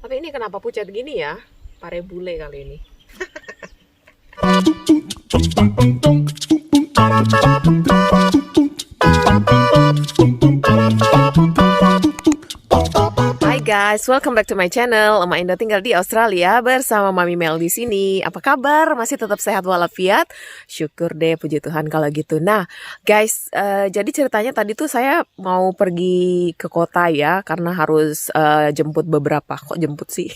Tapi ini kenapa pucat gini ya? Pare bule kali ini. Hai guys, welcome back to my channel. Emak Indo tinggal di Australia bersama Mami Mel di sini. Apa kabar? Masih tetap sehat walafiat? Syukur deh, puji Tuhan kalau gitu. Nah, guys, jadi ceritanya tadi tuh saya mau pergi ke kota ya, karena harus jemput beberapa. Kok jemput sih?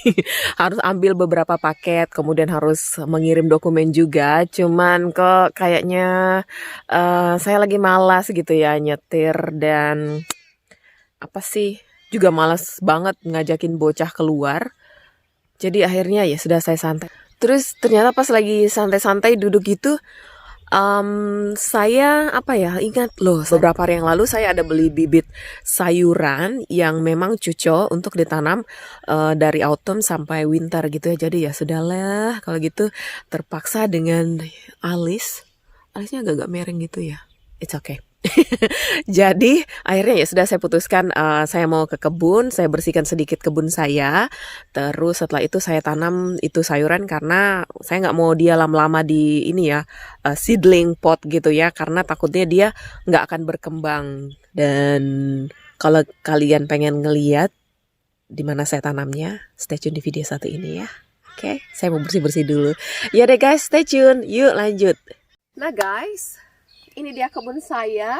Harus ambil beberapa paket, kemudian harus mengirim dokumen juga. Cuman kok kayaknya saya lagi malas gitu ya nyetir dan apa sih? Juga malas banget ngajakin bocah keluar. Jadi akhirnya ya sudah saya santai. Terus ternyata pas lagi santai-santai duduk gitu, saya apa ya ingat loh beberapa hari yang lalu saya ada beli bibit sayuran yang memang cocok untuk ditanam dari autumn sampai winter gitu ya. Jadi ya sudahlah kalau gitu terpaksa dengan alisnya agak-agak miring gitu ya. It's okay. Jadi akhirnya ya sudah saya putuskan saya mau ke kebun, saya bersihkan sedikit kebun saya. Terus setelah itu saya tanam itu sayuran karena saya nggak mau dia lama-lama di ini ya seedling pot gitu ya, karena takutnya dia nggak akan berkembang. Dan kalau kalian pengen ngeliat di mana saya tanamnya, stay tune di video satu ini ya. Oke, saya mau bersih-bersih dulu. Ya deh guys, stay tune. Yuk lanjut. Nah guys, ini dia kebun saya.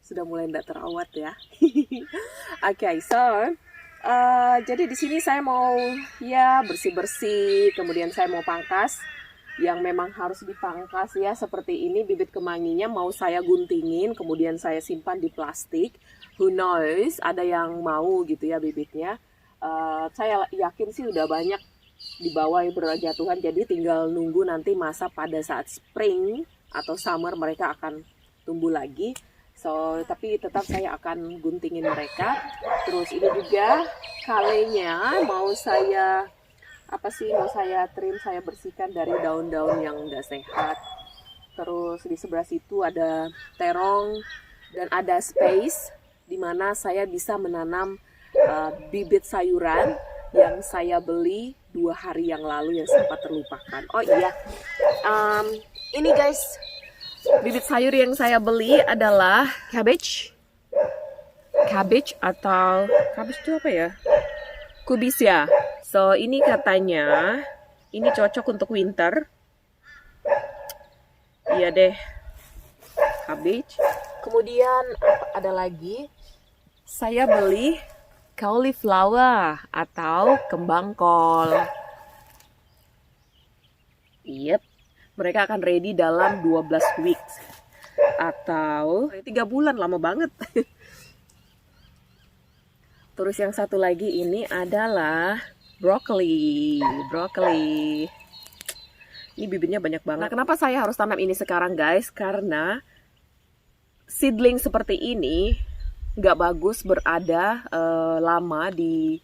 Sudah mulai tidak terawat ya. Okay, so jadi di sini saya mau ya bersih-bersih, kemudian saya mau pangkas yang memang harus dipangkas ya, seperti ini bibit kemanginya mau saya guntingin, kemudian saya simpan di plastik. Who knows, ada yang mau gitu ya bibitnya. Saya yakin sih udah banyak di bawah yang berjatuhan, jadi tinggal nunggu nanti masa pada saat spring atau summer mereka akan tumbuh lagi. So, tapi tetap saya akan guntingin mereka. Terus ini juga kalenya mau saya trim, saya bersihkan dari daun-daun yang enggak sehat. Terus di sebelah situ ada terong dan ada space di mana saya bisa menanam bibit sayuran yang saya beli 2 hari yang lalu yang sempat terlupakan. Oh iya, ini guys, bibit sayur yang saya beli adalah cabbage atau cabbage itu apa ya? Kubis ya. So ini katanya ini cocok untuk winter. Iya deh, cabbage. Kemudian ada lagi, saya beli cauliflower atau kembang kol. Yep, mereka akan ready dalam 12 weeks atau 3 bulan, lama banget. Terus yang satu lagi ini adalah broccoli. Ini bibitnya banyak banget. Nah, kenapa saya harus tanam ini sekarang guys? Karena seedling seperti ini nggak bagus berada lama di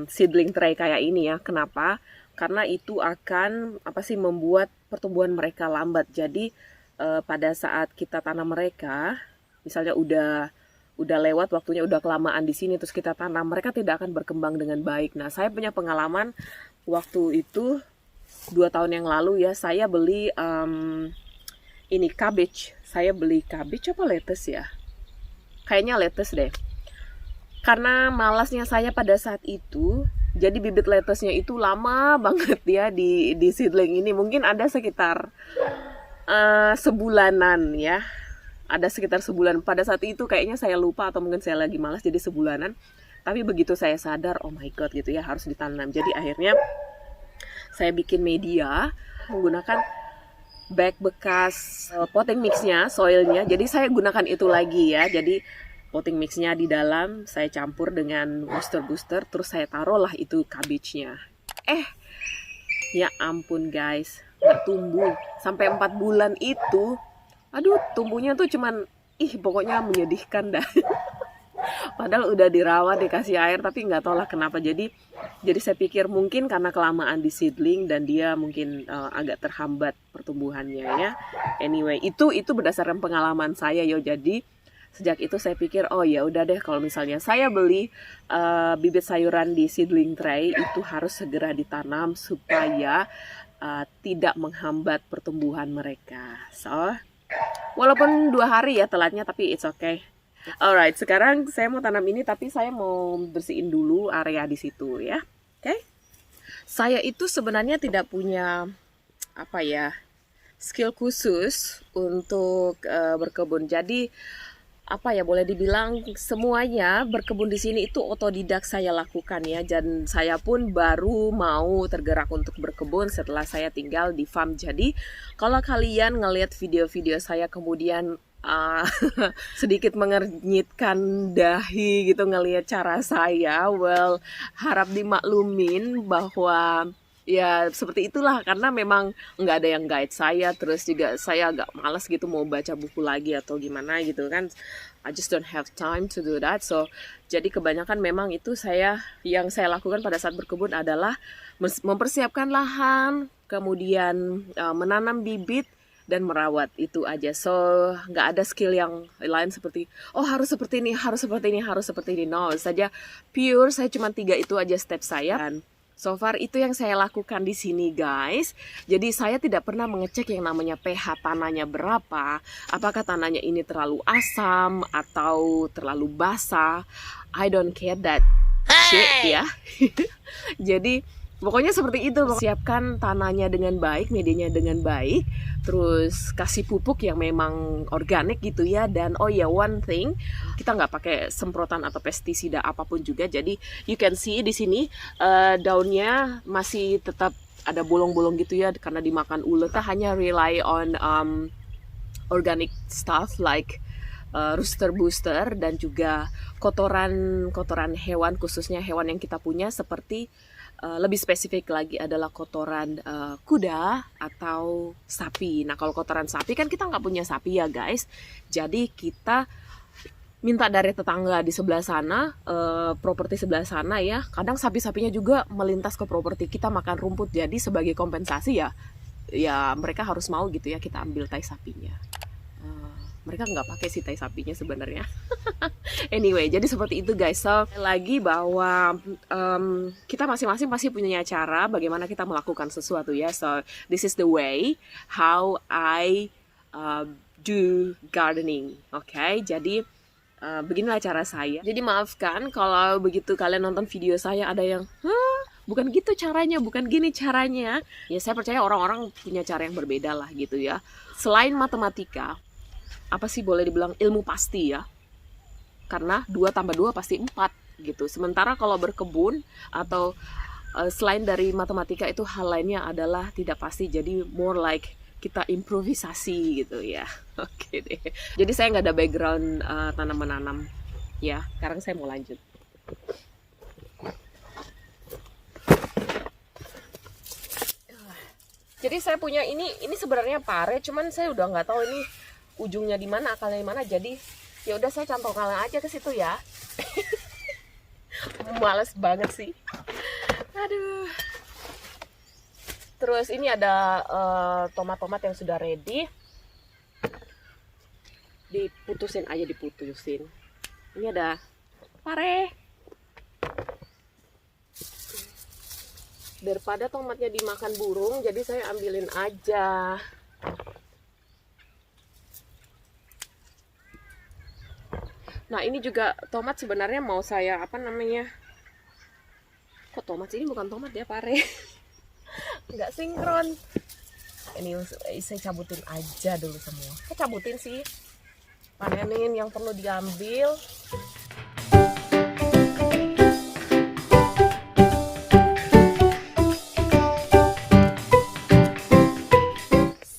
seedling tray kayak ini ya. Kenapa? Karena itu akan membuat pertumbuhan mereka lambat. Jadi pada saat kita tanam mereka, misalnya udah lewat waktunya, udah kelamaan di sini, terus kita tanam, mereka tidak akan berkembang dengan baik. Nah, saya punya pengalaman waktu itu 2 tahun yang lalu ya, saya beli ini cabbage. Saya beli cabbage apa lettuce ya? Kayaknya lettuce deh. Karena malasnya saya pada saat itu, jadi bibit lettuce-nya itu lama banget ya di seedling ini. Mungkin ada sekitar sebulanan ya. Ada sekitar sebulan. Pada saat itu kayaknya saya lupa atau mungkin saya lagi malas, jadi sebulanan. Tapi begitu saya sadar, oh my god gitu ya, harus ditanam. Jadi akhirnya saya bikin media menggunakan bag bekas potting mixnya, soilnya. Jadi saya gunakan itu lagi ya. Jadi potting mixnya di dalam saya campur dengan booster, terus saya taruhlah itu cabbage-nya. Ya ampun guys, nggak tumbuh sampai 4 bulan itu. Aduh, tumbuhnya tuh cuman pokoknya menyedihkan dah. Padahal udah dirawat, dikasih air, tapi nggak tahu lah kenapa. Jadi saya pikir mungkin karena kelamaan di seedling dan dia mungkin agak terhambat pertumbuhannya ya. Anyway, itu berdasarkan pengalaman saya yo. Jadi Sejak itu saya pikir, oh ya udah deh, kalau misalnya saya beli bibit sayuran di seedling tray itu harus segera ditanam supaya tidak menghambat pertumbuhan mereka. So, walaupun 2 hari ya telatnya, tapi it's okay. Alright, sekarang saya mau tanam ini, tapi saya mau bersihin dulu area di situ ya. Oke? Saya itu sebenarnya tidak punya skill khusus untuk berkebun. Jadi boleh dibilang semuanya berkebun di sini itu otodidak saya lakukan ya, dan saya pun baru mau tergerak untuk berkebun setelah saya tinggal di farm. Jadi kalau kalian ngelihat video-video saya kemudian sedikit mengernyitkan dahi gitu ngelihat cara saya, well, harap dimaklumin bahwa ya seperti itulah, karena memang nggak ada yang guide saya, terus juga saya agak malas gitu mau baca buku lagi atau gimana gitu kan. I just don't have time to do that. So jadi kebanyakan memang itu yang saya lakukan pada saat berkebun adalah mempersiapkan lahan, kemudian menanam bibit dan merawat, itu aja. So nggak ada skill yang lain seperti harus seperti ini, harus seperti ini, harus seperti ini. No, saja pure saya cuma 3 itu aja step saya. Dan so far itu yang saya lakukan di sini guys. Jadi saya tidak pernah mengecek yang namanya pH tanahnya berapa, apakah tanahnya ini terlalu asam atau terlalu basah. I don't care that shit ya. Jadi pokoknya seperti itu, siapkan tanahnya dengan baik, medianya dengan baik, terus kasih pupuk yang memang organik gitu ya. Dan one thing, kita nggak pakai semprotan atau pestisida apapun juga. Jadi you can see di sini daunnya masih tetap ada bolong-bolong gitu ya, karena dimakan ulet. Kita hanya rely on organic stuff like rooster booster dan juga kotoran hewan, khususnya hewan yang kita punya, seperti lebih spesifik lagi adalah kotoran kuda atau sapi. Nah kalau kotoran sapi kan kita nggak punya sapi ya guys, jadi kita minta dari tetangga di sebelah sana, properti sebelah sana ya. Kadang sapi-sapinya juga melintas ke properti kita makan rumput, jadi sebagai kompensasi ya mereka harus mau gitu ya kita ambil tai sapinya. Mereka nggak pakai si tai sapinya sebenarnya. Anyway, jadi seperti itu guys. So lagi bahwa kita masing-masing pasti punya cara bagaimana kita melakukan sesuatu ya. So this is the way how I do gardening. Oke, jadi beginilah cara saya. Jadi maafkan kalau begitu kalian nonton video saya ada yang bukan gitu caranya, bukan gini caranya. Ya saya percaya orang-orang punya cara yang berbeda lah gitu ya. Selain matematika, apa sih boleh dibilang ilmu pasti ya, karena 2 tambah 2 pasti 4 gitu. Sementara kalau berkebun atau selain dari matematika itu hal lainnya adalah tidak pasti, jadi more like kita improvisasi gitu ya. Oke deh, jadi saya nggak ada background tanam menanam ya. Sekarang saya mau lanjut. Jadi saya punya ini sebenarnya pare, cuman saya udah nggak tahu ini ujungnya di mana, akalnya di mana. Jadi ya udah saya cantongkan aja ke situ ya. Males banget sih. Aduh. Terus ini ada tomat-tomat yang sudah ready. Diputusin aja, diputusin. Ini ada pare. Daripada tomatnya dimakan burung, jadi saya ambilin aja. Nah ini juga tomat sebenarnya mau saya kok tomat ini bukan tomat ya, pare. Nggak sinkron. Ini saya cabutin aja dulu semua. Saya cabutin sih, panenin yang perlu diambil.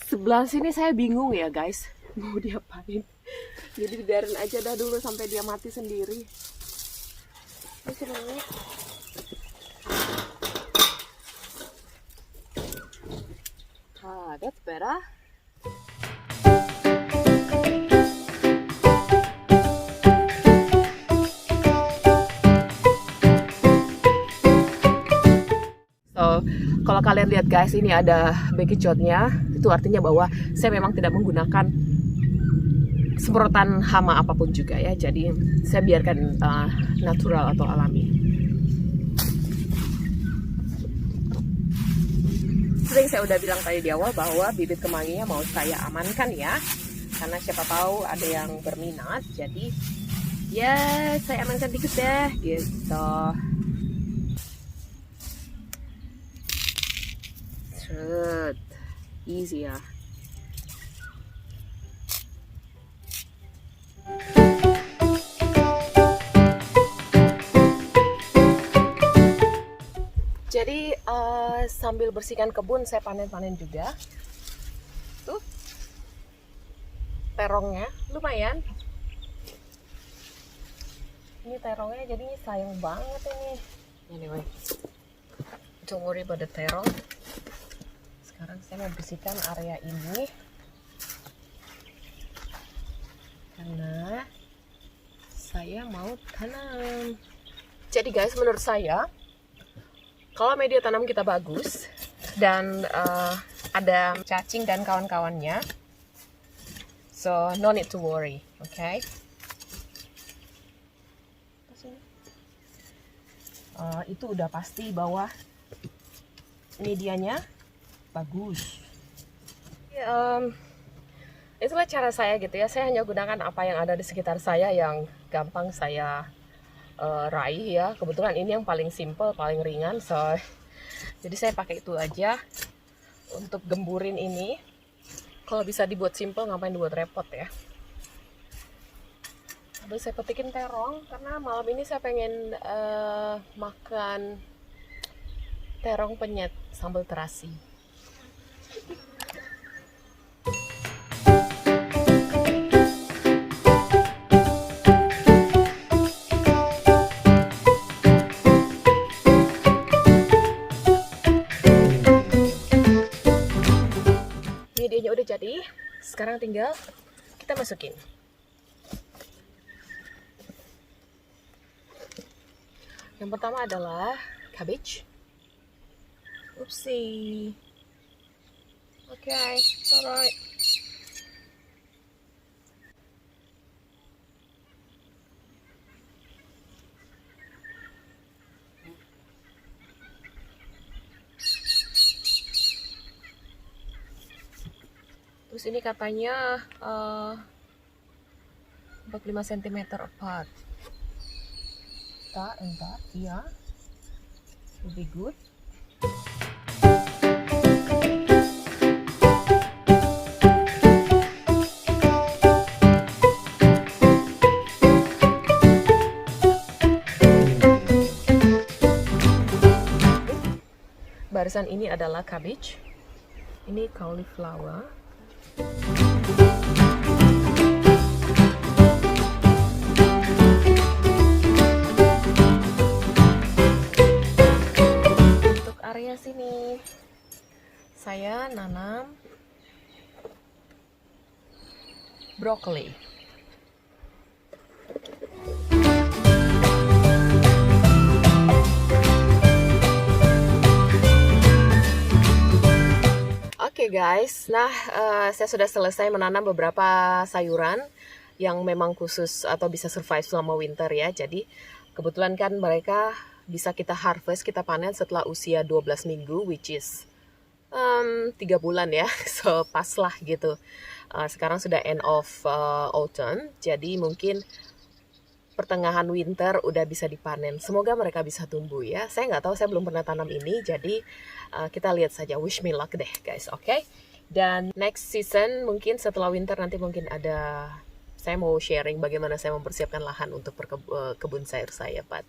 Sebelah sini saya bingung ya guys, mau diapain. Jadi biarin aja dah dulu sampai dia mati sendiri. That's better. So, kalau kalian lihat guys, ini ada bekicotnya. Itu artinya bahwa saya memang tidak menggunakan semprotan hama apapun juga ya. Jadi saya biarkan natural atau alami. Sering saya udah bilang tadi di awal bahwa bibit kemanginya mau saya amankan ya, karena siapa tahu ada yang berminat. Jadi ya saya amankan dikit deh gitu. Set, easy ya. Jadi sambil bersihkan kebun saya panen-panen juga. Tuh terongnya lumayan. Ini terongnya jadinya sayang banget ini. Anyway, don't worry about the terong. Sekarang saya mau bersihkan area ini karena saya mau tanam. Jadi guys, menurut saya kalau media tanam kita bagus dan ada cacing dan kawan-kawannya, so no need to worry, okay? Itu udah pasti bahwa medianya bagus. Itulah cara saya gitu ya. Saya hanya gunakan apa yang ada di sekitar saya yang gampang saya raih ya. Kebetulan ini yang paling simple, paling ringan, so jadi saya pakai itu aja untuk gemburin ini. Kalau bisa dibuat simple, ngapain dibuat repot ya. Habis saya petikin terong karena malam ini saya pengen makan terong penyet sambal terasi. Medianya udah jadi, sekarang tinggal kita masukin. Yang pertama adalah cabbage. Oopsie. Okay, it's alright. Terus ini katanya 45 cm apart. That and that, yeah, will be good. Barisan ini adalah cabbage, ini cauliflower. Sini saya nanam brokoli. Oke guys, nah saya sudah selesai menanam beberapa sayuran yang memang khusus atau bisa survive selama winter ya. Jadi kebetulan kan mereka bisa kita harvest, kita panen setelah usia 12 minggu, which is 3 bulan ya. So pas lah gitu. Sekarang sudah end of autumn, jadi mungkin pertengahan winter udah bisa dipanen. Semoga mereka bisa tumbuh ya. Saya nggak tahu, saya belum pernah tanam ini, jadi kita lihat saja. Wish me luck deh guys, oke? Dan next season mungkin setelah winter nanti mungkin ada, saya mau sharing bagaimana saya mempersiapkan lahan untuk kebun sayur saya, Pak.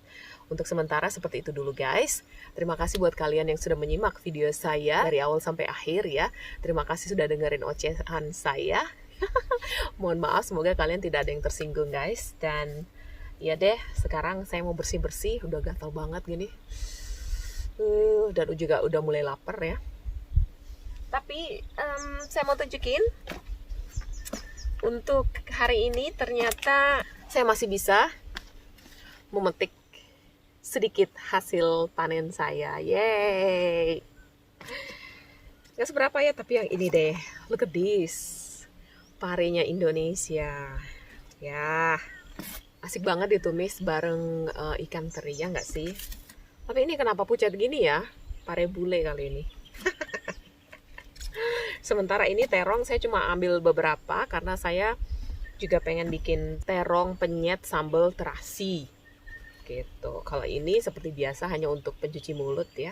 Untuk sementara seperti itu dulu guys. Terima kasih buat kalian yang sudah menyimak video saya dari awal sampai akhir ya. Terima kasih sudah dengerin ocehan saya. Mohon maaf, semoga kalian tidak ada yang tersinggung guys. Dan ya deh, sekarang saya mau bersih-bersih. Udah gatal banget gini. Dan juga udah mulai lapar ya. Tapi saya mau tunjukin, untuk hari ini ternyata saya masih bisa memetik sedikit hasil panen saya. Yeay. Gak seberapa ya, tapi yang ini deh. Look at this. parenya Indonesia. Ya, asik banget ditumis bareng ikan teri, ya nggak sih? Tapi ini kenapa pucat gini ya? Pare bule kali ini. Sementara ini terong saya cuma ambil beberapa karena saya juga pengen bikin terong penyet sambal terasi. Gitu. Kalau ini seperti biasa hanya untuk pencuci mulut ya.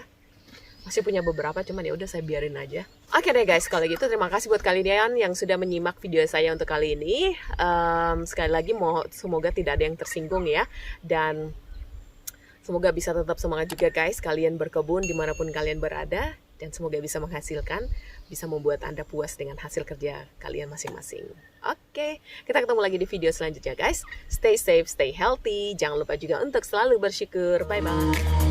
Masih punya beberapa, cuman ya udah saya biarin aja. Oke deh guys, kalau gitu terima kasih buat kalian yang sudah menyimak video saya untuk kali ini. Sekali lagi semoga tidak ada yang tersinggung ya. Dan semoga bisa tetap semangat juga guys, kalian berkebun dimanapun kalian berada. Dan semoga bisa menghasilkan, bisa membuat Anda puas dengan hasil kerja kalian masing-masing. Oke, kita ketemu lagi di video selanjutnya guys. Stay safe, stay healthy. Jangan lupa juga untuk selalu bersyukur. Bye-bye.